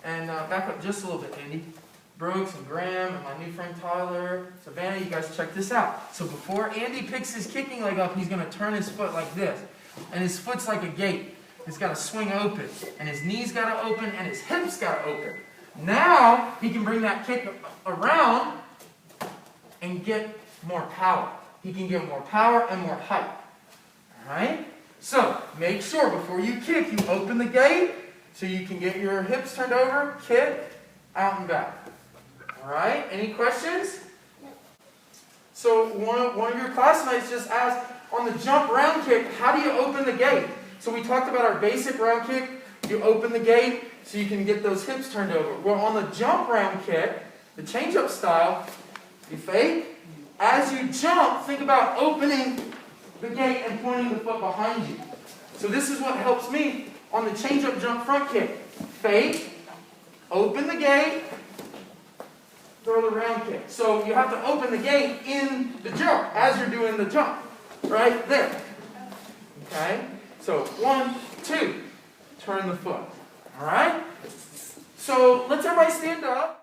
And back up just a little bit, Andy. Brooks and Graham and my new friend Tyler, Savannah, you guys check this out. So before Andy picks his kicking leg up, he's going to turn his foot like this. And his foot's like a gate. It's got to swing open. And his knees got to open and his hips got to open. Now he can bring that kick around and get more power. He can get more power and more height. Alright? So make sure before you kick, you open the gate so you can get your hips turned over, kick, out and back. Alright, any questions? No. So one of your classmates just asked, on the jump round kick, how do you open the gate? So we talked about our basic round kick. You open the gate so you can get those hips turned over. Well, on the jump round kick, the change-up style, you fake. As you jump, think about opening the gate and pointing the foot behind you. So this is what helps me on the change-up jump front kick. Fake, open the gate, throw the round kick. So you have to open the gate in the jump as you're doing the jump. Right there. Okay? So 1, 2. Turn the foot. Alright? So let's everybody stand up.